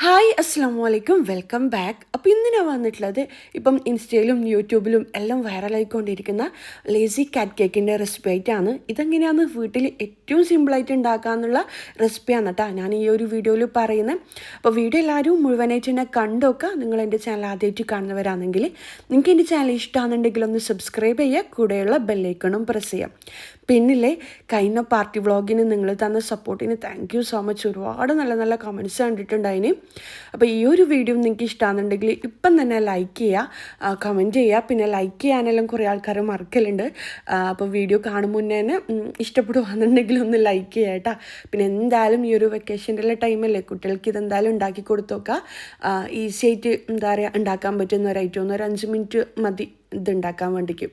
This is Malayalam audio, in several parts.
ഹായ് അസ്സലാമു അലൈക്കും വെൽക്കം ബാക്ക്. അപ്പോൾ ഇന്ന് ഞാൻ വന്നിട്ടുള്ളത് ഇപ്പം ഇൻസ്റ്റയിലും യൂട്യൂബിലും എല്ലാം വൈറലായിക്കൊണ്ടിരിക്കുന്ന ലേസി കാറ്റ് കേക്കിൻ്റെ റെസിപ്പി ആയിട്ടാണ്. ഇതെങ്ങനെയാണ് വീട്ടിൽ ഏറ്റവും സിമ്പിളായിട്ട് ഉണ്ടാക്കാമെന്നുള്ള റെസിപ്പിയാണ് കേട്ടോ ഞാൻ ഈ ഒരു വീഡിയോയിൽ പറയുന്നത്. അപ്പോൾ വീഡിയോ എല്ലാവരും മുഴുവനായിട്ട് തന്നെ കണ്ടോക്കുക. നിങ്ങൾ എൻ്റെ ചാനൽ ആദ്യമായിട്ട് കാണുന്നവരാണെങ്കിൽ നിങ്ങൾക്ക് എൻ്റെ ചാനൽ ഇഷ്ടമാണെന്നുണ്ടെങ്കിൽ ഒന്ന് സബ്സ്ക്രൈബ് ചെയ്യുക, കൂടെയുള്ള ബെല്ലൈക്കണും പ്രസ് ചെയ്യാം. പിന്നില്ലേ കഴിഞ്ഞ പാർട്ടി വ്ളോഗിന് നിങ്ങൾ തന്ന സപ്പോർട്ടിന് താങ്ക് യു സോ മച്ച്. ഒരുപാട് നല്ല നല്ല കമൻറ്റ്സ് കണ്ടിട്ടുണ്ടായിന്. അപ്പോൾ ഈ ഒരു വീഡിയോ നിങ്ങൾക്ക് ഇഷ്ടമാണെന്നുണ്ടെങ്കിൽ ഇപ്പം തന്നെ ലൈക്ക് ചെയ്യുക, കമൻറ്റ് ചെയ്യുക. പിന്നെ ലൈക്ക് ചെയ്യാനെല്ലാം കുറേ ആൾക്കാർ മറക്കലുണ്ട്. അപ്പോൾ വീഡിയോ കാണും മുന്നേ തന്നെ ഇഷ്ടപ്പെടുകയാണെന്നുണ്ടെങ്കിൽ ഒന്ന് ലൈക്ക് ചെയ്യുക കേട്ടോ. പിന്നെ എന്തായാലും ഈ ഒരു വെക്കേഷൻ്റെ ഉള്ള ടൈമല്ലേ, കുട്ടികൾക്ക് ഇതെന്തായാലും ഉണ്ടാക്കി കൊടുത്തു നോക്കുക. ഈസി ആയിട്ട് എന്താ പറയുക ഉണ്ടാക്കാൻ പറ്റുന്ന ഒരു ഐറ്റം, ഒരു 5 മിനിറ്റ് മതി ഇതുണ്ടാക്കാൻ വേണ്ടിക്ക്.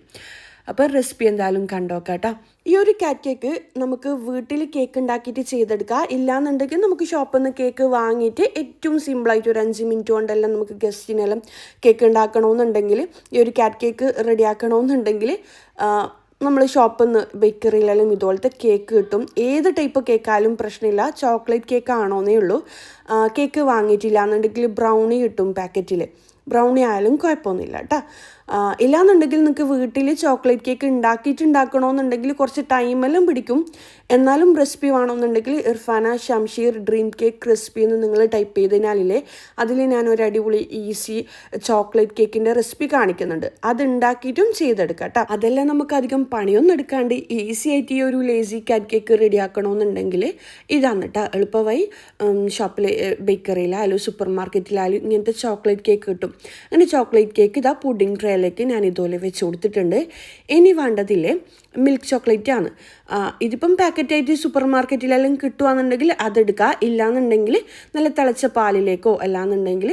അപ്പോൾ റെസിപ്പി എന്തായാലും കണ്ടോക്കാം കേട്ടോ. ഈ ഒരു കാറ്റ് കേക്ക് നമുക്ക് വീട്ടിൽ കേക്ക് ഉണ്ടാക്കിയിട്ട് ചെയ്തെടുക്കുക. ഇല്ലാന്നുണ്ടെങ്കിൽ നമുക്ക് ഷോപ്പിൽ നിന്ന് കേക്ക് വാങ്ങിയിട്ട് ഏറ്റവും സിമ്പിളായിട്ട് ഒരു 5 മിനിറ്റ് കൊണ്ടെല്ലാം നമുക്ക് ഗസ്റ്റിനെല്ലാം കേക്ക് ഉണ്ടാക്കണമെന്നുണ്ടെങ്കിൽ, ഈ ഒരു കാറ്റ് കേക്ക് റെഡി ആക്കണമെന്നുണ്ടെങ്കിൽ നമ്മൾ ഷോപ്പിൽ നിന്ന് ബേക്കറിയിലെല്ലാം ഇതുപോലത്തെ കേക്ക് കിട്ടും. ഏത് ടൈപ്പ് കേക്കായാലും പ്രശ്നമില്ല. ചോക്ലേറ്റ് കേക്ക് ആണോന്നേ ഉള്ളൂ. കേക്ക് വാങ്ങിയിട്ടില്ല എന്നുണ്ടെങ്കിൽ ബ്രൗണി കിട്ടും പാക്കറ്റിൽ. ബ്രൗണി ആയാലും കുഴപ്പമൊന്നുമില്ല കേട്ടോ. ഇല്ലാന്നുണ്ടെങ്കിൽ നിങ്ങൾക്ക് വീട്ടിൽ ചോക്ലേറ്റ് കേക്ക് ഉണ്ടാക്കണമെന്നുണ്ടെങ്കിൽ കുറച്ച് ടൈമെല്ലാം പിടിക്കും. എന്നാലും റെസിപ്പി വേണമെന്നുണ്ടെങ്കിൽ Irfana Shamsheer dream cake recipe എന്ന് നിങ്ങൾ ടൈപ്പ് ചെയ്തതിനാലില്ലേ, അതിൽ ഞാനൊരു അടിപൊളി ഈസി ചോക്ലേറ്റ് കേക്കിൻ്റെ റെസിപ്പി കാണിക്കുന്നുണ്ട്. അത് ഉണ്ടാക്കിയിട്ടും ചെയ്തെടുക്കാം കേട്ടോ. അതെല്ലാം നമുക്ക് അധികം പണിയൊന്നും എടുക്കാണ്ട് ഈസി ആയിട്ട് ഈ ഒരു ലേസി കാറ്റ് കേക്ക് റെഡി ആക്കണമെന്നുണ്ടെങ്കിൽ ഇതാണ് കേട്ടോ എളുപ്പമായി. ഷോപ്പിൽ ബേക്കറിയിലായാലും സൂപ്പർ മാർക്കറ്റിലായാലും ഇങ്ങനത്തെ ചോക്ലേറ്റ് കേക്ക് കിട്ടും. അങ്ങനെ ചോക്ലേറ്റ് കേക്ക് ഇതാ പുഡിംഗ് ട്രേയിലേക്ക് ഞാൻ ഇതുപോലെ വെച്ച് കൊടുത്തിട്ടുണ്ട്. ഇനി വേണ്ടതില്ലേ മിൽക്ക് ചോക്ലേറ്റ് ആണ്. ഇതിപ്പം പാക്കറ്റായിട്ട് സൂപ്പർ മാർക്കറ്റിലെല്ലാം കിട്ടുകയാണെന്നുണ്ടെങ്കിൽ അതെടുക്കുക. ഇല്ലാന്നുണ്ടെങ്കിൽ നല്ല തിളച്ച പാലിലേക്കോ അല്ലാന്നുണ്ടെങ്കിൽ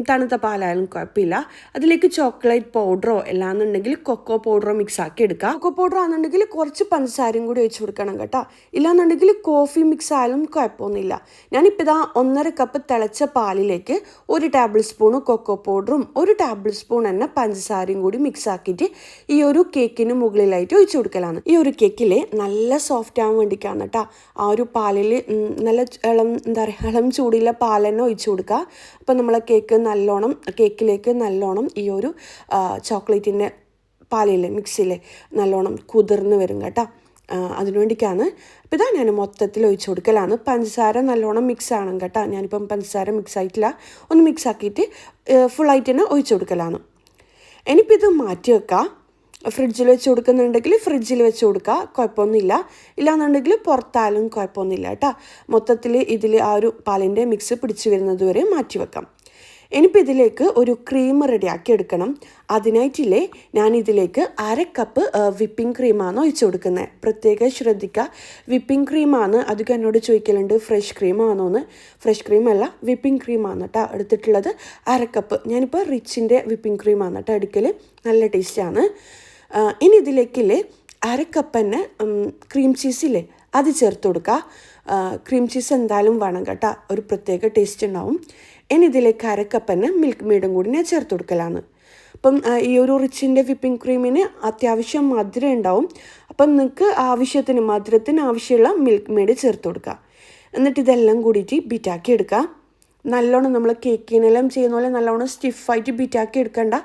തണുത്ത പാലായാലും കുഴപ്പമില്ല. അതിലേക്ക് ചോക്ലേറ്റ് പൗഡറോ അല്ലാന്നുണ്ടെങ്കിൽ കൊക്കോ പൗഡറോ മിക്സ് ആക്കി എടുക്കുക. കൊക്കോ പൗഡർ ആണെന്നുണ്ടെങ്കിൽ കുറച്ച് പഞ്ചസാരയും കൂടി വെച്ച് കൊടുക്കണം കേട്ടോ. ഇല്ലാന്നുണ്ടെങ്കിൽ കോഫി മിക്സ് ആയാലും കുഴപ്പമൊന്നുമില്ല. ഞാനിപ്പോൾ ഇതാ 1.5 കപ്പ് തിളച്ച പാലിലേക്ക് 1 ടേബിൾ സ്പൂൺ കൊക്കോ പൗഡറും 1 ടേബിൾ സ്പൂൺ തന്നെ പഞ്ചസാരയും കൂടി മിക്സ് ആക്കിയിട്ട് ഈ ഒരു കേക്കിന് മുകളിലായിട്ട് ഒഴിച്ചു കൊടുക്കലാണ്. ഈ ഒരു കേക്കിൽ നല്ല സോഫ്റ്റ് ആവാൻ വേണ്ടിയിട്ടാണ് കേട്ടോ. ആ ഒരു പാലിൽ നല്ല ഇളം ചൂടുള്ള പാൽ തന്നെ ഒഴിച്ചു കൊടുക്കുക. അപ്പം നമ്മളെ കേക്കിലേക്ക് നല്ലോണം ഈ ഒരു ചോക്ലേറ്റിൻ്റെ പാലില്ലേ മിക്സിയിലെ നല്ലോണം കുതിർന്ന് വരും കേട്ടോ. അതിനു വേണ്ടിയിട്ടാണ്. അപ്പോൾ ഇതാ ഞാൻ മൊത്തത്തിൽ ഒഴിച്ചു കൊടുക്കലാണ്. പഞ്ചസാര നല്ലോണം മിക്സ് ആണ് കേട്ടോ. ഞാനിപ്പം പഞ്ചസാര മിക്സ് ആയിട്ടില്ല, ഒന്ന് മിക്സ് ആക്കിയിട്ട് ഫുള്ളായിട്ട് തന്നെ ഒഴിച്ചു കൊടുക്കലാണ്. ഇനിയിപ്പോൾ ഇത് മാറ്റി വെക്കുക. ഫ്രിഡ്ജിൽ വെച്ച് കൊടുക്കുന്നുണ്ടെങ്കിൽ ഫ്രിഡ്ജിൽ വെച്ച് കൊടുക്കുക, കുഴപ്പമൊന്നുമില്ല. ഇല്ലാന്നുണ്ടെങ്കിൽ പുറത്തായാലും കുഴപ്പമൊന്നുമില്ല കേട്ടോ. മൊത്തത്തിൽ ഇതിൽ ആ ഒരു പാലിൻ്റെ മിക്സ് പിടിച്ച് വരുന്നത് വരെ മാറ്റി വെക്കാം. ഇനിയിപ്പോൾ ഇതിലേക്ക് ഒരു ക്രീം റെഡിയാക്കി എടുക്കണം. അതിനായിട്ടില്ലേ ഞാനിതിലേക്ക് 1/2 കപ്പ് വിപ്പിംഗ് ക്രീമാണ് ഒഴിച്ചു കൊടുക്കുന്നത്. പ്രത്യേകം ശ്രദ്ധിക്കുക, വിപ്പിംഗ് ക്രീമാണ്. അധികം എന്നോട് ചോദിക്കലുണ്ട് ഫ്രഷ് ക്രീം ആണോന്ന്. ഫ്രഷ് ക്രീമല്ല, വിപ്പിംഗ് ക്രീമാണ് കേട്ടോ എടുത്തിട്ടുള്ളത്. 1/2 കപ്പ്. ഞാനിപ്പോൾ റിച്ചിൻ്റെ വിപ്പിംഗ് ക്രീമാണ് കേട്ടോ എടുക്കൽ. നല്ല ടേസ്റ്റാണ്. ഇനി ഇതിലേക്കില്ലേ 1/2 കപ്പ് തന്നെ ക്രീം ചീസില്ലേ അത് ചേർത്ത് കൊടുക്കുക. ക്രീം ചീസ് എന്തായാലും വേണം കേട്ടോ, ഒരു പ്രത്യേക ടേസ്റ്റ് ഉണ്ടാവും. ഇനി ഇതിലേക്ക് 1/2 കപ്പ് തന്നെ മിൽക്ക് മെയ്ഡും കൂടി ഞാൻ ചേർത്ത് കൊടുക്കലാണ്. അപ്പം ഈ ഒരു റിച്ചിൻ്റെ വിപ്പിംഗ് ക്രീമിന് അത്യാവശ്യം മധുരം ഉണ്ടാവും. അപ്പം നിങ്ങൾക്ക് മധുരത്തിന് ആവശ്യമുള്ള മിൽക്ക് മെയ്ഡ് ചേർത്ത് കൊടുക്കുക. എന്നിട്ട് ഇതെല്ലാം കൂടിയിട്ട് ബീറ്റാക്കി എടുക്കുക. നല്ലോണം നമ്മൾ കേക്കിനെല്ലാം ചെയ്യുന്ന പോലെ നല്ലോണം സ്റ്റിഫായിട്ട് ബീറ്റാക്കി എടുക്കണ്ട,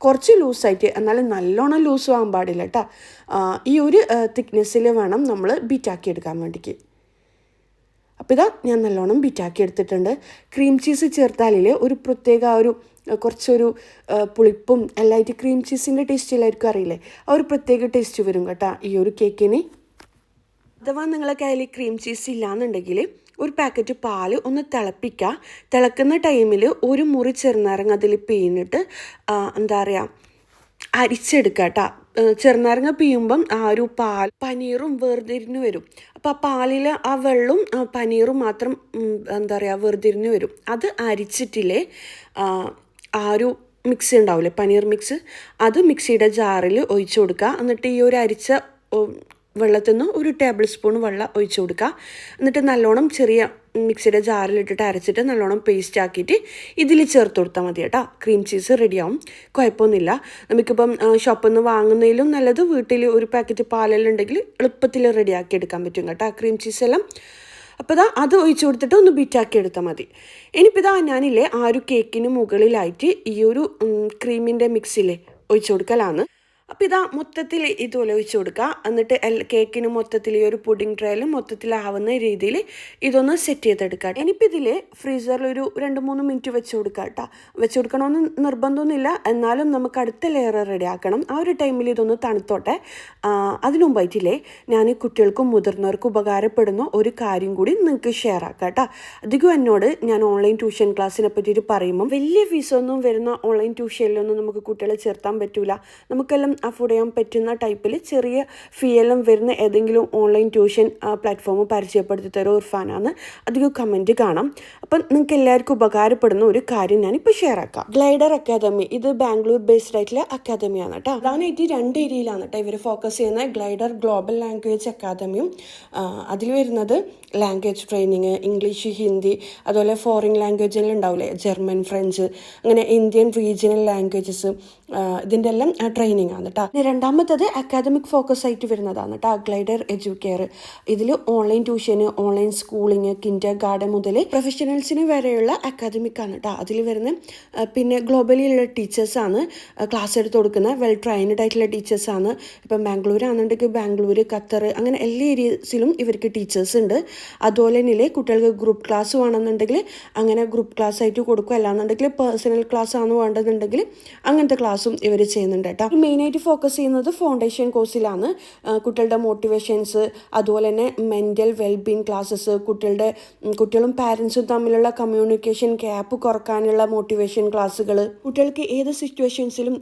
കുറച്ച് ലൂസായിട്ട്. എന്നാലും നല്ലോണം ലൂസ് ആകാൻ പാടില്ല കേട്ടോ. ഈ ഒരു തിക്നെസ്സിൽ വേണം നമ്മൾ ബീറ്റാക്കി എടുക്കാൻ വേണ്ടിക്ക്. അപ്പോൾ ഇതാ ഞാൻ നല്ലോണം ബീറ്റാക്കി എടുത്തിട്ടുണ്ട്. ക്രീം ചീസ് ചേർത്താലില്ലേ ഒരു പ്രത്യേക കുറച്ചൊരു പുളിപ്പും എല്ലായിട്ട് ക്രീം ചീസിൻ്റെ ടേസ്റ്റ് എല്ലാവർക്കും അറിയില്ലേ, ആ ഒരു പ്രത്യേക ടേസ്റ്റ് വരും കേട്ടോ ഈ ഒരു കേക്കിന്. അഥവാ നിങ്ങളെ കയ്യിൽ ക്രീം ചീസ് ഇല്ലയെന്നുണ്ടെങ്കിൽ ഒരു പാക്കറ്റ് പാൽ ഒന്ന് തിളപ്പിക്കുക. തിളക്കുന്ന ടൈമിൽ ഒരു മുറി ചെറുനാരങ്ങ അതിൽ പിഴിഞ്ഞിട്ട് എന്താ പറയുക അരിച്ചെടുക്കുക കേട്ടോ. ചെറുനാരങ്ങ പിയുമ്പം ആ ഒരു പനീറും വേർതിരിഞ്ഞ് വരും. അപ്പോൾ ആ പാലിൽ ആ വെള്ളവും പനീറും മാത്രം എന്താ പറയുക വേർതിരിഞ്ഞ് വരും. അത് അരിച്ചിട്ടില്ലേ ആ ഒരു മിക്സ് ഉണ്ടാവില്ലേ പനീർ മിക്സ്, അത് മിക്സിയുടെ ജാറിൽ ഒഴിച്ചു കൊടുക്കുക. എന്നിട്ട് ഈ ഒരു അരിച്ച വെള്ളത്തിൽ നിന്ന് 1 ടേബിൾ സ്പൂൺ വെള്ളം ഒഴിച്ചു കൊടുക്കുക. എന്നിട്ട് നല്ലോണം ചെറിയ മിക്സിയുടെ ജാറിലിട്ടിട്ട് അരച്ചിട്ട് നല്ലോണം പേസ്റ്റ് ആക്കിയിട്ട് ഇതിൽ ചേർത്ത് കൊടുത്താൽ മതി കേട്ടോ. ക്രീം ചീസ് റെഡിയാവും, കുഴപ്പമൊന്നുമില്ല. നമുക്കിപ്പം ഷോപ്പിൽ നിന്ന് വാങ്ങുന്നതിലും നല്ലത് വീട്ടിൽ ഒരു പാക്കറ്റ് പാലെല്ലാം ഉണ്ടെങ്കിൽ എളുപ്പത്തിൽ റെഡിയാക്കി എടുക്കാൻ പറ്റും കേട്ടോ ക്രീം ചീസെല്ലാം. അപ്പോൾ അത് ഒഴിച്ചു കൊടുത്തിട്ട് ഒന്ന് ബീറ്റാക്കി എടുത്താൽ മതി. ഇനിയിപ്പോൾ ഞാനില്ലേ ആ ഒരു കേക്കിന് മുകളിലായിട്ട് ഈ ഒരു ക്രീമിൻ്റെ മിക്സിലെ ഒഴിച്ചു കൊടുക്കലാണ്. അപ്പോൾ മൊത്തത്തിൽ ഇതുപോലെ ഒഴിച്ചു കൊടുക്കുക. എന്നിട്ട് കേക്കിന് മൊത്തത്തിൽ ഈ ഒരു പുഡിംഗ് ട്രേയിൽ മൊത്തത്തിലാവുന്ന രീതിയിൽ ഇതൊന്ന് സെറ്റ് ചെയ്തെടുക്കുക. ഇനിയിപ്പോൾ ഇതിൽ ഫ്രീസറിൽ ഒരു 2-3 മിനിറ്റ് വെച്ച് കൊടുക്കുക കേട്ടോ. വെച്ച് കൊടുക്കണമെന്ന് നിർബന്ധമൊന്നുമില്ല, എന്നാലും നമുക്ക് അടുത്ത ലെയർ റെഡി ആക്കണം. ആ ഒരു ടൈമിൽ ഇതൊന്ന് തണുത്തോട്ടെ. അതിനു മുമ്പായിട്ടില്ലേ ഞാൻ കുട്ടികൾക്കും മുതിർന്നവർക്കും ഉപകാരപ്പെടുന്ന ഒരു കാര്യം കൂടി നിങ്ങൾക്ക് ഷെയർ ആക്കാം കേട്ടോ. അധികം എന്നോട് ഞാൻ ഓൺലൈൻ ട്യൂഷൻ ക്ലാസ്സിനെ പറ്റിയിട്ട് പറയുമ്പം വലിയ ഫീസൊന്നും വരുന്ന ഓൺലൈൻ ട്യൂഷനിലൊന്നും നമുക്ക് കുട്ടികളെ ചേർത്താൻ പറ്റില്ല. നമുക്കെല്ലാം അഫോർഡ് ചെയ്യാൻ പറ്റുന്ന ടൈപ്പിൽ ചെറിയ ഫീ എല്ലാം വരുന്ന ഏതെങ്കിലും ഓൺലൈൻ ട്യൂഷൻ പ്ലാറ്റ്ഫോം പരിചയപ്പെടുത്തി തരുമോ ഇർഫാനാണ് അധികം കമൻറ്റ് കാണാം. അപ്പം നിങ്ങൾക്ക് എല്ലാവർക്കും ഉപകാരപ്പെടുന്ന ഒരു കാര്യം ഞാനിപ്പോൾ ഷെയർ ആക്കാം. ഗ്ലൈഡർ അക്കാദമി, ഇത് ബാംഗ്ലൂർ ബേസ്ഡ് ആയിട്ടുള്ള അക്കാദമിയാണ് കേട്ടോ. പ്രധാനമായിട്ട് 2 ഏരിയയിലാണ് കേട്ടോ ഇവർ ഫോക്കസ് ചെയ്യുന്ന ഗ്ലൈഡർ ഗ്ലോബൽ ലാംഗ്വേജ് അക്കാദമിയും. അതിൽ വരുന്നത് ലാംഗ്വേജ് ട്രെയിനിങ്, ഇംഗ്ലീഷ്, ഹിന്ദി, അതുപോലെ ഫോറിൻ ലാംഗ്വേജെല്ലാം ഉണ്ടാവില്ലേ, ജർമ്മൻ, ഫ്രഞ്ച്, അങ്ങനെ ഇന്ത്യൻ റീജിയണൽ ലാംഗ്വേജസ്, ഇതിൻ്റെ എല്ലാം ട്രെയിനിങ് ആണ് കേട്ടോ. രണ്ടാമത്തത് അക്കാദമിക് ഫോക്കസ് ആയിട്ട് വരുന്നതാണ് കേട്ടോ ഗ്ലൈഡർ എഡ്യൂക്കെയർ. ഇതിൽ ഓൺലൈൻ ട്യൂഷന്, ഓൺലൈൻ സ്കൂളിങ്, കിൻഡർ ഗാർഡൻ മുതൽ പ്രൊഫഷണൽസിന് വരെയുള്ള അക്കാദമിക് ആണ് കേട്ടോ. അതിൽ വരുന്ന പിന്നെ ഗ്ലോബലിയുള്ള ടീച്ചേഴ്സാണ് ക്ലാസ് എടുത്ത് കൊടുക്കുന്നത്. വെൽ ട്രെയിൻഡ് ആയിട്ടുള്ള ടീച്ചേഴ്സാണ്. ഇപ്പം ബാംഗ്ലൂർ ആണെന്നുണ്ടെങ്കിൽ ബാംഗ്ലൂർ, ഖത്തർ, അങ്ങനെ എല്ലാ ഏരിയസിലും ഇവർക്ക് ടീച്ചേഴ്സ് ഉണ്ട്. അതുപോലെ തന്നെ കുട്ടികൾക്ക് ഗ്രൂപ്പ് ക്ലാസ് വേണമെന്നുണ്ടെങ്കിൽ അങ്ങനെ ഗ്രൂപ്പ് ക്ലാസ് ആയിട്ട് കൊടുക്കും. അല്ലാന്നുണ്ടെങ്കിൽ പേഴ്സണൽ ക്ലാസ് ആണ് വേണ്ടതെന്നുണ്ടെങ്കിൽ അങ്ങനത്തെ ക്ലാസ്സും ഇവർ ചെയ്യുന്നുണ്ട് കേട്ടോ. മെയിനായിട്ട് ഫോക്കസ് ചെയ്യുന്നത് ഫൗണ്ടേഷൻ കോഴ്സിലാണ്. കുട്ടികളുടെ മോട്ടിവേഷൻസ്, അതുപോലെ തന്നെ മെൻ്റൽ വെൽബീങ് ക്ലാസ്സസ്, കുട്ടികളും പാരൻസും തമ്മിലുള്ള കമ്മ്യൂണിക്കേഷൻ ഗ്യാപ്പ് കുറക്കാനുള്ള മോട്ടിവേഷൻ ക്ലാസ്സുകൾ, കുട്ടികൾക്ക് ഏത് സിറ്റുവേഷൻസിലും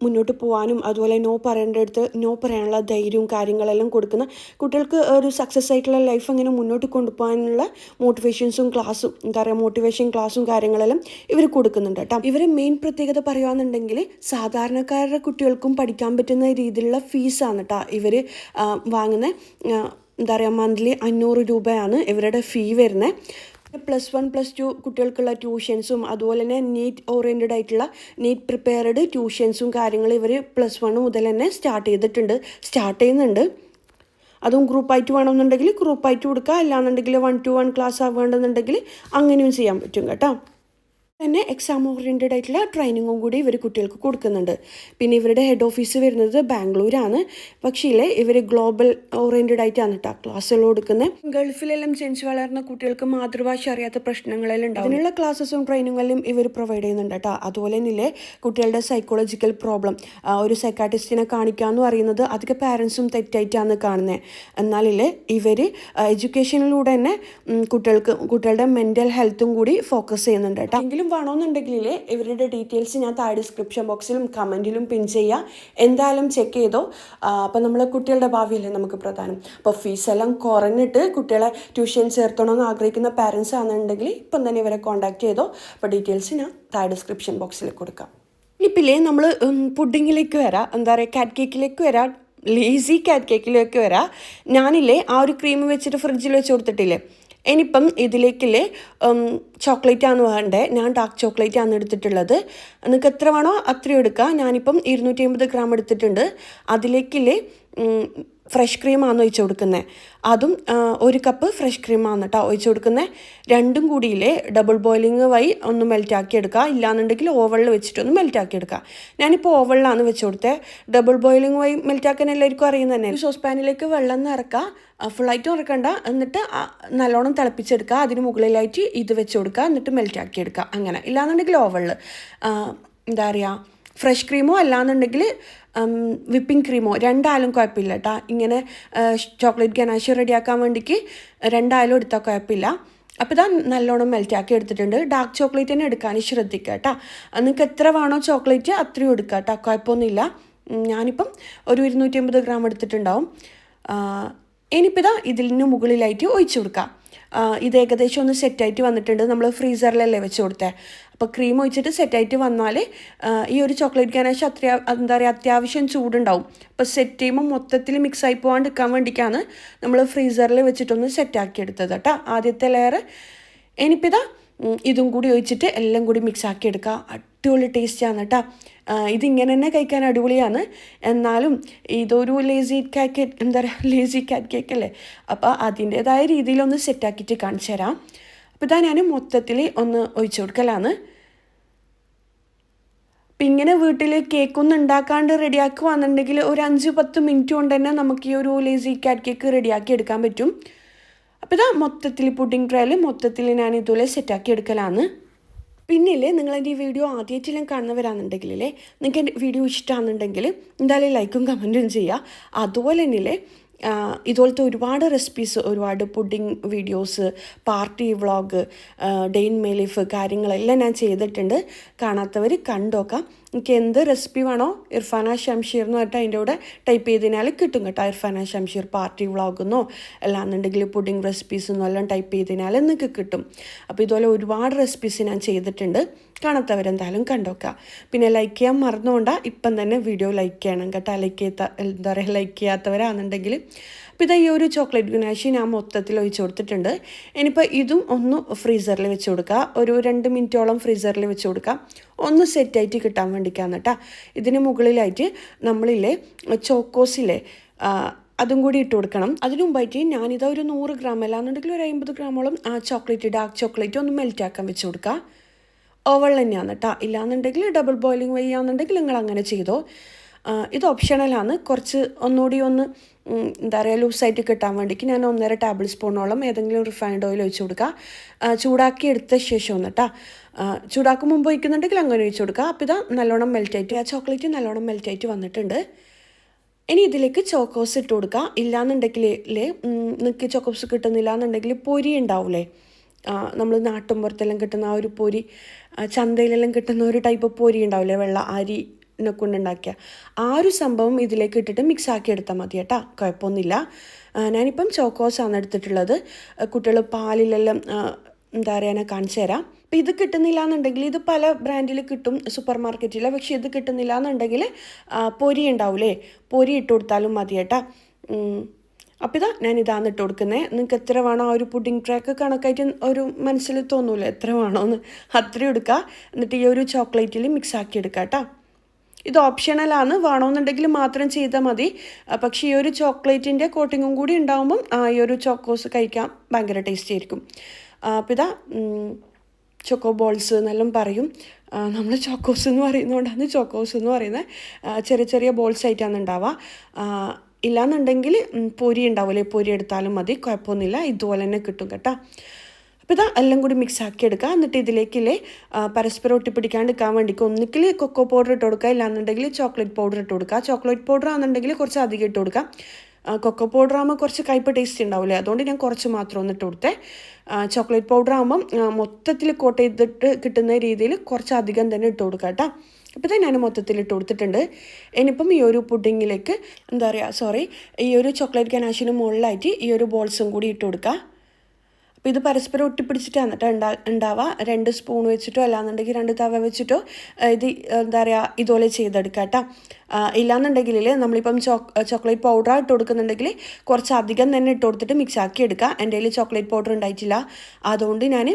മുന്നോട്ട് പോകാനും അതുപോലെ നോ പറയേണ്ടടുത്ത് നോ പറയാനുള്ള ധൈര്യവും കാര്യങ്ങളെല്ലാം കൊടുക്കുന്ന, കുട്ടികൾക്ക് ഒരു സക്സസ് ആയിട്ടുള്ള ലൈഫ് അങ്ങനെ മുന്നോട്ട് കൊണ്ടുപോകാനുള്ള മോട്ടിവേഷൻസും ക്ലാസ്സും, എന്താ പറയുക, മോട്ടിവേഷൻ ക്ലാസ്സും കാര്യങ്ങളെല്ലാം ഇവർ കൊടുക്കുന്നുണ്ട് കേട്ടോ. ഇവരെ മെയിൻ പ്രത്യേകത പറയുകയാണെന്നുണ്ടെങ്കിൽ സാധാരണക്കാരുടെ കുട്ടികൾക്കും പഠിക്കാൻ പറ്റുന്ന രീതിയിലുള്ള ഫീസാണ് കേട്ടോ ഇവർ വാങ്ങുന്നത്. എന്താ പറയുക, മന്ത്ലി 500 രൂപയാണ് ഇവരുടെ ഫീ വരുന്നത്. +1 +2 കുട്ടികൾക്കുള്ള ട്യൂഷൻസും അതുപോലെ തന്നെ നീറ്റ് ഓറിയൻറ്റഡ് ആയിട്ടുള്ള നീറ്റ് പ്രിപ്പയർഡ് ട്യൂഷൻസും കാര്യങ്ങളും ഇവർ +1 മുതൽ തന്നെ സ്റ്റാർട്ട് ചെയ്യുന്നുണ്ട്. അതും ഗ്രൂപ്പായിട്ട് വേണമെന്നുണ്ടെങ്കിൽ ഗ്രൂപ്പായിട്ട് കൊടുക്കുക, അല്ലാന്നുണ്ടെങ്കിൽ 1-to-1 ക്ലാസ് ആവേണ്ടെന്നുണ്ടെങ്കിൽ അങ്ങനെയും ചെയ്യാൻ പറ്റും കേട്ടോ. തന്നെ എക്സാം ഓറിയൻറ്റഡ് ആയിട്ടുള്ള ട്രെയിനിങ്ങും കൂടി ഇവർ കുട്ടികൾക്ക് കൊടുക്കുന്നുണ്ട്. പിന്നെ ഇവരുടെ ഹെഡ് ഓഫീസ് വരുന്നത് ബാംഗ്ലൂരാണ്. പക്ഷേ ഇവർ ഗ്ലോബൽ ഓറിയൻറ്റഡ് ആയിട്ടാണ് കേട്ടോ ക്ലാസ്സുകൾ കൊടുക്കുന്നത്. ഗൾഫിലെല്ലാം ജനിച്ച് വളർന്ന കുട്ടികൾക്ക് മാതൃഭാഷ അറിയാത്ത പ്രശ്നങ്ങളെല്ലാം ഉണ്ടാവും. അതിനുള്ള ക്ലാസ്സസും ട്രെയിനിങ്ങെല്ലാം ഇവർ പ്രൊവൈഡ് ചെയ്യുന്നുണ്ട് കേട്ടോ. അതുപോലെ തന്നെ കുട്ടികളുടെ സൈക്കോളജിക്കൽ പ്രോബ്ലം ഒരു സൈക്കാട്രിസ്റ്റിനെ കാണിക്കാമെന്ന് പറയുന്നത് അധികം പാരൻസും തെറ്റായിട്ടാണ് കാണുന്നത്. എന്നാലില്ലേ ഇവർ എഡ്യൂക്കേഷനിലൂടെ തന്നെ കുട്ടികളുടെ മെൻ്റൽ ഹെൽത്തും കൂടി ഫോക്കസ് ചെയ്യുന്നുണ്ട് കേട്ടോ. എങ്കിലും വേണമെന്നുണ്ടെങ്കിൽ ഇവരുടെ ഡീറ്റെയിൽസ് ഞാൻ താഴെ ഡിസ്ക്രിപ്ഷൻ ബോക്സിലും കമൻറ്റിലും പിൻ ചെയ്യാം. എന്തായാലും ചെക്ക് ചെയ്തോ. അപ്പോൾ നമ്മളെ കുട്ടികളുടെ ഭാവിയല്ലേ നമുക്ക് പ്രധാനം. അപ്പോൾ ഫീസെല്ലാം കുറഞ്ഞിട്ട് കുട്ടികളെ ട്യൂഷൻ ചേർത്തണമെന്ന് ആഗ്രഹിക്കുന്ന പാരൻസ് ആണെന്നുണ്ടെങ്കിൽ ഇപ്പം തന്നെ ഇവരെ കോൺടാക്ട് ചെയ്തോ. അപ്പോൾ ഡീറ്റെയിൽസ് ഞാൻ താഴെ ഡിസ്ക്രിപ്ഷൻ ബോക്സിൽ കൊടുക്കാം. ഇപ്പില്ലേ നമ്മൾ പുഡിങ്ങിലേക്ക് വരാം, എന്താ പറയുക, കാറ്റ് കേക്കിലേക്ക് വരാം, ലേസി കാറ്റ് കേക്കിലേക്ക് വരാം. ഞാനില്ലേ ആ ഒരു ക്രീം വെച്ചിട്ട് ഫ്രിഡ്ജിൽ വെച്ച് കൊടുത്തിട്ടില്ലേ, ഇനിയിപ്പം ഇതിലേക്കില്ലേ ചോക്ലേറ്റ് ആണ് വേണ്ടേ. ഞാൻ ഡാർക്ക് ചോക്ലേറ്റ് ആണ് എടുത്തിട്ടുള്ളത്. നിങ്ങൾക്ക് എത്ര വേണോ അത്രയും എടുക്കുക. ഞാനിപ്പം 250 ഗ്രാം എടുത്തിട്ടുണ്ട്. അതിലേക്കില്ലേ ഫ്രഷ് ക്രീമാണ് ഒഴിച്ച് കൊടുക്കുന്നത്. അതും 1 കപ്പ് ഫ്രഷ് ക്രീമാണ് കേട്ടോ ഒഴിച്ച് കൊടുക്കുന്നത്. രണ്ടും കൂടിയില്ലേ ഡബിൾ ബോയിലിംഗ് വഴി ഒന്ന് മെൽറ്റാക്കി എടുക്കുക, ഇല്ലാന്നുണ്ടെങ്കിൽ ഓവണിൽ വെച്ചിട്ടൊന്ന് മെൽറ്റാക്കി എടുക്കുക. ഞാനിപ്പോൾ ഓവണിലാണ് വെച്ച് കൊടുത്തത്. ഡബിൾ ബോയിലിംഗ് വഴി മെൽറ്റാക്കാൻ എല്ലാവർക്കും അറിയുന്നത് തന്നെ. സോസ് പാനിലേക്ക് വെള്ളം നിറക്കുക, ഫുള്ളായിട്ട് നിറക്കണ്ട, എന്നിട്ട് നല്ലോണം തിളപ്പിച്ചെടുക്കുക. അതിന് മുകളിലായിട്ട് ഇത് വെച്ച് കൊടുക്കുക, എന്നിട്ട് മെൽറ്റാക്കി എടുക്കുക. അങ്ങനെ ഇല്ലാന്നുണ്ടെങ്കിൽ ഓവണിൽ എന്താ പറയുക, ഫ്രഷ് ക്രീമോ അല്ലാന്നുണ്ടെങ്കിൽ വിപ്പിംഗ് ക്രീമോ രണ്ടായാലും കുഴപ്പമില്ല കേട്ടോ. ഇങ്ങനെ ചോക്ലേറ്റ് ഗനാഷ് റെഡിയാക്കാൻ വേണ്ടിക്ക് രണ്ടായാലും എടുത്താൽ കുഴപ്പമില്ല. അപ്പോൾ നല്ലോണം മെൽറ്റാക്കി എടുത്തിട്ടുണ്ട്. ഡാർക്ക് ചോക്ലേറ്റ് തന്നെ എടുക്കാൻ ശ്രദ്ധിക്കുക കേട്ടോ. നിങ്ങൾക്ക് എത്ര വേണോ ചോക്ലേറ്റ് അത്രയും എടുക്കുക കേട്ടോ, കുഴപ്പമൊന്നുമില്ല. ഞാനിപ്പം ഒരു 250 ഗ്രാം എടുത്തിട്ടുണ്ടാവും. ഇനിയിപ്പോൾ ഇതിന് മുകളിലായിട്ട് ഒഴിച്ചു കൊടുക്കാം. ഇത് ഏകദേശം ഒന്ന് സെറ്റായിട്ട് വന്നിട്ടുണ്ട്. നമ്മൾ ഫ്രീസറിലല്ലേ വെച്ച് കൊടുത്തത്. അപ്പോൾ ക്രീം ഒഴിച്ചിട്ട് സെറ്റായിട്ട് വന്നാൽ ഈ ഒരു ചോക്ലേറ്റ് ഗനാഷ് എന്താ പറയുക, അത്യാവശ്യം ചൂടുണ്ടാവും. അപ്പോൾ സെറ്റ് ചെയ്യുമ്പോൾ മൊത്തത്തിൽ മിക്സായി പോകാണ്ടിരിക്കാൻ വേണ്ടിയിട്ടാണ് നമ്മൾ ഫ്രീസറിൽ വെച്ചിട്ടൊന്ന് സെറ്റാക്കി എടുത്തത് കേട്ടോ ആദ്യത്തെ ലെയർ. ഇനിയിപ്പോൾ ഇതും കൂടി ഒഴിച്ചിട്ട് എല്ലാം കൂടി മിക്സ് ആക്കി എടുക്കുക. അടിപൊളി ടേസ്റ്റാണ് കേട്ടോ. ഇതിങ്ങനെ തന്നെ കഴിക്കാൻ അടിപൊളിയാണ്. എന്നാലും ഇതൊരു ലേസി കാറ്റ് കേക്ക് അല്ലേ, അപ്പോൾ അതിൻ്റേതായ രീതിയിലൊന്ന് സെറ്റാക്കിയിട്ട് കാണിച്ചു തരാം. അപ്പോൾ ഇതാ ഞാൻ മൊത്തത്തിൽ ഒന്ന് ഒഴിച്ചു കൊടുക്കലാണ്. അപ്പം ഇങ്ങനെ വീട്ടിൽ കേക്കൊന്നും ഉണ്ടാക്കാണ്ട് റെഡിയാക്കുകയാണെന്നുണ്ടെങ്കിൽ ഒരു 5-10 മിനിറ്റ് കൊണ്ട് തന്നെ നമുക്ക് ഈ ഒരു ലേസി കാറ്റ് കേക്ക് റെഡിയാക്കി എടുക്കാൻ പറ്റും. അപ്പോൾ ഇതാ മൊത്തത്തിൽ പുഡിംഗ് ട്രേയിൽ മൊത്തത്തിൽ ഞാൻ ഇതുപോലെ സെറ്റാക്കി എടുക്കലാണ്. പിന്നില്ലേ നിങ്ങളെൻ്റെ ഈ വീഡിയോ ആദ്യമായിട്ടെല്ലാം കാണുന്നവരാണെന്നുണ്ടെങ്കിൽ നിങ്ങൾക്ക് എൻ്റെ വീഡിയോ ഇഷ്ടമാണെന്നുണ്ടെങ്കിൽ എന്തായാലും ലൈക്കും കമൻറ്റും ചെയ്യുക. അതുപോലെ തന്നെയല്ലേ ഇതുപോലത്തെ ഒരുപാട് റെസിപ്പീസ്, ഒരുപാട് pudding videos, party vlog, day in my life കാര്യങ്ങളെല്ലാം ഞാൻ ചെയ്തിട്ടുണ്ട്. കാണാത്തവർ കണ്ടോക്കാം. എനിക്ക് എന്ത് റെസിപ്പി വേണോ ഇർഫാന ഷംഷീർ എന്ന് പറഞ്ഞിട്ട് അതിൻ്റെ കൂടെ ടൈപ്പ് ചെയ്തതിനാൽ കിട്ടും കേട്ടോ. ഇർഫാന ഷംഷീർ പാർട്ടി വ്ളോഗെന്നോ അല്ലാന്നുണ്ടെങ്കിൽ പുഡിംഗ് റെസിപ്പീസെന്നോ എല്ലാം ടൈപ്പ് ചെയ്തതിനാൽ നിങ്ങൾക്ക് കിട്ടും. അപ്പോൾ ഇതുപോലെ ഒരുപാട് റെസിപ്പീസ് ഞാൻ ചെയ്തിട്ടുണ്ട്. കാണാത്തവരെന്തായാലും കണ്ടോക്കാം. പിന്നെ ലൈക്ക് ചെയ്യാൻ മറന്നുകൊണ്ടാ ഇപ്പം തന്നെ വീഡിയോ ലൈക്ക് ചെയ്യണം കേട്ടോ. ലൈക്ക് ചെയ്യാത്തവരാണെന്നുണ്ടെങ്കിൽ. അപ്പോൾ ഇതാ ഈ ഒരു ചോക്ലേറ്റ് ഗനാഷി ഞാൻ മൊത്തത്തിൽ ഒഴിച്ച് കൊടുത്തിട്ടുണ്ട്. ഇനിയിപ്പോൾ ഇതും ഒന്ന് ഫ്രീസറിൽ വെച്ച് കൊടുക്കുക. ഒരു 2 മിനിറ്റോളം ഫ്രീസറിൽ വെച്ച് കൊടുക്കുക. ഒന്ന് സെറ്റായിട്ട് കിട്ടാൻ വേണ്ടിയിട്ടാണ് കേട്ടോ. ഇതിന് മുകളിലായിട്ട് നമ്മളില്ലേ ചോക്കോസില്ലേ അതും കൂടി ഇട്ട് കൊടുക്കണം. അതിന് മുമ്പായിട്ട് ഞാനിതാ ഒരു 100 ഗ്രാം അല്ലാന്നുണ്ടെങ്കിൽ ഒരു 50 ഗ്രാമോളം ഡാർക്ക് ചോക്ലേറ്റ് ഒന്ന് മെൽറ്റാക്കാൻ വെച്ച് കൊടുക്കുക. ഓവൺ തന്നെയാണ് കേട്ടോ. ഇല്ലാന്നുണ്ടെങ്കിൽ ഡബിൾ ബോയിലിംഗ് വയ്യാന്നുണ്ടെങ്കിൽ നിങ്ങൾ അങ്ങനെ ചെയ്തോ. ഇത് ഓപ്ഷണലാണ്. കുറച്ച് ഒന്നുകൂടി ഒന്ന് ലൂസായിട്ട് കിട്ടാൻ വേണ്ടിക്ക് ഞാൻ 1.5 ടേബിൾ സ്പൂണോളം ഏതെങ്കിലും റിഫൈൻഡ് ഓയിൽ ഒഴിച്ച് കൊടുക്കുക. ചൂടാക്കി എടുത്ത ശേഷം ഒന്ന് കേട്ടോ. ചൂടാക്കും മുമ്പ് ഒഴിക്കുന്നുണ്ടെങ്കിൽ അങ്ങനെ ഒഴിച്ച് കൊടുക്കുക. അപ്പോൾ ഇതാ നല്ലോണം മെൽറ്റായിട്ട് ആ ചോക്ലേറ്റ് നല്ലോണം മെൽറ്റായിട്ട് വന്നിട്ടുണ്ട്. ഇനി ഇതിലേക്ക് ചോക്കോസ് ഇട്ട് കൊടുക്കുക. ഇല്ലാന്നുണ്ടെങ്കിൽ നിങ്ങൾക്ക് ചോക്കോസ് കിട്ടുന്നില്ല എന്നുണ്ടെങ്കിൽ പൊരി ഉണ്ടാവില്ലേ, നമ്മൾ നാട്ടുമ്പുറത്തെല്ലാം കിട്ടുന്ന ആ ഒരു പൊരി, ചന്തയിലെല്ലാം കിട്ടുന്ന ഒരു ടൈപ്പ് പൊരി ഉണ്ടാവില്ലേ, വെള്ള അരിനെ കൊണ്ടുണ്ടാക്കിയ ആ ഒരു സംഭവം ഇതിലേക്ക് ഇട്ടിട്ട് മിക്സ് ആക്കി എടുത്താൽ മതി കേട്ടോ. കുഴപ്പമൊന്നുമില്ല. ഞാനിപ്പം ചോക്കോസാണ് എടുത്തിട്ടുള്ളത്. കുട്ടികൾ പാലിലെല്ലാം ഞാൻ കാണിച്ചു തരാം. അപ്പോൾ ഇത് കിട്ടുന്നില്ല എന്നുണ്ടെങ്കിൽ ഇത് പല ബ്രാൻഡിൽ കിട്ടും സൂപ്പർ മാർക്കറ്റിൽ. പക്ഷേ ഇത് കിട്ടുന്നില്ല എന്നുണ്ടെങ്കിൽ പൊരി ഉണ്ടാവില്ലേ, പൊരി ഇട്ട് കൊടുത്താലും മതി കേട്ടോ. അപ്പോൾ ഞാനിതാണ് ഇട്ട് കൊടുക്കുന്നത്. നിങ്ങൾക്ക് എത്ര വേണോ ആ ഒരു പുഡിംഗ് ട്രേക്ക് കണക്കായിട്ട് ഒരു മനസ്സിൽ തോന്നൂല എത്ര വേണോന്ന്, അത്രയും എടുക്കുക. എന്നിട്ട് ഈ ഒരു ചോക്ലേറ്റിൽ മിക്സ് ആക്കി എടുക്കുക കേട്ടോ. ഇത് ഓപ്ഷണലാണ്, വേണമെന്നുണ്ടെങ്കിൽ മാത്രം ചെയ്താൽ മതി. പക്ഷേ ഈ ഒരു ചോക്ലേറ്റിൻ്റെ കോട്ടിങ്ങും കൂടി ഉണ്ടാകുമ്പം ഈ ഒരു ചോക്കോസ് കഴിക്കാൻ ഭയങ്കര ടേസ്റ്റി ആയിരിക്കും. അപ്പോൾ ചോക്കോ ബോൾസ് എന്നെല്ലാം പറയും. നമ്മൾ ചോക്കോസ് എന്ന് പറയുന്നതുകൊണ്ടാണ് ചോക്കോസ് എന്ന് പറയുന്നത്. ചെറിയ ചെറിയ ബോൾസ് ആയിട്ടാണ് ഉണ്ടാവുക. ഇല്ലാന്നുണ്ടെങ്കിൽ പൊരി ഉണ്ടാവില്ലേ, പൊരി എടുത്താലും മതി, കുഴപ്പമൊന്നുമില്ല. ഇതുപോലെ തന്നെ കിട്ടും കേട്ടോ. അപ്പോൾ എല്ലാം കൂടി മിക്സ് ആക്കി എടുക്കുക. എന്നിട്ട് ഇതിലേക്കില്ലേ പരസ്പരം ഒട്ടിപ്പിടിക്കാണ്ടിരിക്കാൻ വേണ്ടിക്ക് ഒന്നിക്കിൽ കൊക്കോ പൗഡർ ഇട്ട് കൊടുക്കുക, ഇല്ലാന്നുണ്ടെങ്കിൽ ചോക്ലേറ്റ് പൗഡർ ഇട്ട് കൊടുക്കുക. ചോക്ലേറ്റ് പൗഡർ ആണെന്നുണ്ടെങ്കിൽ കുറച്ച് അധികം ഇട്ട് കൊടുക്കുക. കൊക്കോ പൗഡർ ആകുമ്പോൾ കുറച്ച് കയ്പ് ടേസ്റ്റ് ഉണ്ടാവില്ലേ, അതുകൊണ്ട് ഞാൻ കുറച്ച് മാത്രം ഒന്ന് ഇട്ട് കൊടുത്തേ. ചോക്ലേറ്റ് പൗഡർ ആകുമ്പം മൊത്തത്തിൽ കോട്ട് ചെയ്തിട്ട് കിട്ടുന്ന രീതിയിൽ കുറച്ച് അധികം തന്നെ ഇട്ട് കൊടുക്കുക കേട്ടോ. അപ്പോൾ ഞാൻ മൊത്തത്തിൽ ഇട്ട് കൊടുത്തിട്ടുണ്ട്. ഇനിയിപ്പം ഈ ഒരു പുഡിങ്ങിലേക്ക് ഈ ഒരു ചോക്ലേറ്റ് ഗനാഷിന് മുകളിലായിട്ട് ഈ ഒരു ബോൾസും കൂടി ഇട്ട് കൊടുക്കുക. അപ്പോൾ ഇത് പരസ്പരം ഒട്ടിപ്പിടിച്ചിട്ടാണ് കേട്ടോ ഉണ്ടാവുക. 2 സ്പൂൺ വെച്ചിട്ടോ അല്ലാന്നുണ്ടെങ്കിൽ 2 തവ വെച്ചിട്ടോ ഇത് ഇതുപോലെ ചെയ്തെടുക്കുക കേട്ടോ. ഇല്ലാന്നുണ്ടെങ്കിൽ നമ്മളിപ്പം ചോക്ലേറ്റ് പൗഡർ ഇട്ട് കൊടുക്കുന്നുണ്ടെങ്കിൽ കുറച്ച് അധികം തന്നെ ഇട്ട് കൊടുത്തിട്ട് മിക്സ് ആക്കി എടുക്കുക. എൻ്റെ കയ്യിൽ ചോക്ലേറ്റ് പൗഡർ ഉണ്ടായിട്ടില്ല, അതുകൊണ്ട് ഞാൻ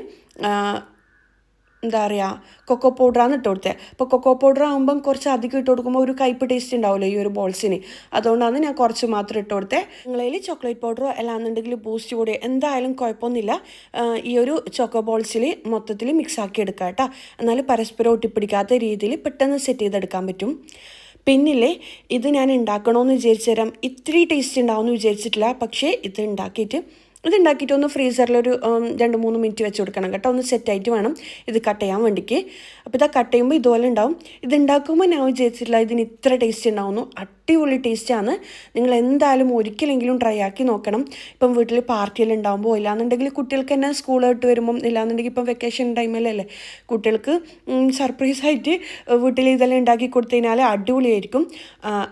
കൊക്കോ പൗഡറാണ് ഇട്ട് കൊടുത്തത്. അപ്പോൾ കൊക്കോ പൗഡർ ആകുമ്പം കുറച്ച് അധികം ഇട്ട് കൊടുക്കുമ്പോൾ ഒരു കയ്പ് ടേസ്റ്റ് ഉണ്ടാവുമല്ലോ ഈ ഒരു ബോൾസിന്, അതുകൊണ്ടാണ് ഞാൻ കുറച്ച് മാത്രം ഇട്ട് കൊടുത്തത്. നിങ്ങളതിൽ ചോക്ലേറ്റ് പൗഡറോ അല്ലാന്നുണ്ടെങ്കിൽ ബൂസ്റ്റ് കൂടി എന്തായാലും കുഴപ്പമൊന്നുമില്ല. ഈ ഒരു ചോക്കോ ബോൾസിൽ മൊത്തത്തിൽ മിക്സ് ആക്കി എടുക്കുക കേട്ടോ. എന്നാൽ പരസ്പരം ഒട്ടിപ്പിടിക്കാത്ത രീതിയിൽ പെട്ടെന്ന് സെറ്റ് ചെയ്തെടുക്കാൻ പറ്റും. പിന്നില്ലേ ഇത് ഞാൻ ഉണ്ടാക്കണമെന്ന് വിചാരിച്ചു തരാം, ഇത്തിരി ടേസ്റ്റ് ഉണ്ടാവുമെന്ന് വിചാരിച്ചിട്ടില്ല. പക്ഷേ ഇതുണ്ടാക്കിയിട്ട് ഒന്ന് ഫ്രീസറിലൊരു 2-3 മിനിറ്റ് വെച്ച് കൊടുക്കണം കേട്ടോ. ഒന്ന് സെറ്റായിട്ട് വേണം ഇത് കട്ട് ചെയ്യാൻ വേണ്ടിക്ക്. അപ്പോൾ കട്ട് ചെയ്യുമ്പോൾ ഇതുപോലെ ഉണ്ടാവും. ഇത് ഉണ്ടാക്കുമ്പോൾ ഞാൻ വിചാരിച്ചിട്ടില്ല ഇതിന് ഇത്ര ടേസ്റ്റ് ഉണ്ടാവുന്നു. അടിപൊളി ടേസ്റ്റാണ്. നിങ്ങൾ എന്തായാലും ഒരിക്കലെങ്കിലും ട്രൈ ആക്കി നോക്കണം. ഇപ്പം വീട്ടിൽ പാർട്ടിയെല്ലാം ഉണ്ടാകുമ്പോൾ, ഇല്ലാന്നുണ്ടെങ്കിൽ കുട്ടികൾക്ക് തന്നെ സ്കൂൾ വിട്ട് വരുമ്പം, ഇല്ലാന്നുണ്ടെങ്കിൽ ഇപ്പം വെക്കേഷൻ ടൈമിലല്ലേ കുട്ടികൾക്ക് സർപ്രൈസായിട്ട് വീട്ടിൽ ഇതെല്ലാം ഉണ്ടാക്കി കൊടുത്തു കഴിഞ്ഞാൽ അടിപൊളിയായിരിക്കും.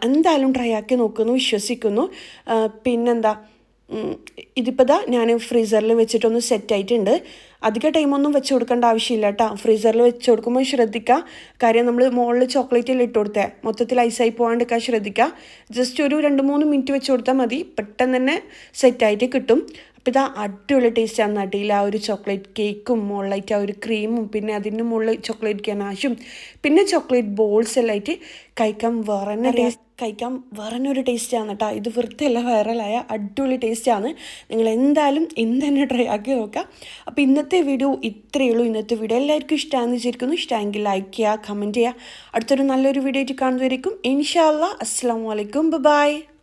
എന്തായാലും ട്രൈ ആക്കി നോക്കുമെന്ന് വിശ്വസിക്കുന്നു. പിന്നെന്താ, ഇതിപ്പോൾ ഞാൻ ഫ്രീസറിൽ വെച്ചിട്ടൊന്ന് സെറ്റായിട്ടുണ്ട്. അധിക ടൈമൊന്നും വെച്ച് കൊടുക്കേണ്ട ആവശ്യമില്ല കേട്ടോ. ഫ്രീസറിൽ വെച്ച് കൊടുക്കുമ്പോൾ ശ്രദ്ധിക്കുക. കാര്യം നമ്മൾ മുകളിൽ ചോക്ലേറ്റിൽ ഇട്ട് കൊടുത്തേ മൊത്തത്തിൽ ഐസായി പോകാണ്ടിരിക്കാൻ ശ്രദ്ധിക്കുക. ജസ്റ്റ് ഒരു 2-3 മിനിറ്റ് വെച്ച് കൊടുത്താൽ മതി, പെട്ടെന്ന് തന്നെ സെറ്റായിട്ട് കിട്ടും. അപ്പോൾ ഇതാ അടിപൊളി ടേസ്റ്റാണ് നടിയിൽ ആ ഒരു ചോക്ലേറ്റ് കേക്കും മുകളിലായിട്ട് ആ ഒരു ക്രീമും പിന്നെ അതിന് മുകളിൽ ചോക്ലേറ്റ് ഗനാഷും പിന്നെ ചോക്ലേറ്റ് ബോൾസ് എല്ലാം ആയിട്ട് കഴിക്കാൻ വേറൊരു ടേസ്റ്റാണ് കേട്ടോ. ഇത് വെറുതെ അല്ല, വൈറലായ അടിപൊളി ടേസ്റ്റാണ്. നിങ്ങൾ എന്തായാലും ഇന്ന് തന്നെ ട്രൈ ആക്കി നോക്കാം. അപ്പോൾ ഇന്നത്തെ വീഡിയോ ഇത്രയേ ഉള്ളൂ. ഇന്നത്തെ വീഡിയോ എല്ലാവർക്കും ഇഷ്ടമാണെന്ന് വിചാരിക്കുന്നു. ഇഷ്ടമെങ്കിൽ ലൈക്ക് ചെയ്യുക, കമൻറ്റ് ചെയ്യുക. അടുത്തൊരു നല്ലൊരു വീഡിയോ ആയിട്ട് കാണുന്നതായിരിക്കും. ഇൻഷാ അല്ലാ. അസ്സലാമു അലൈക്കും. ബൈ.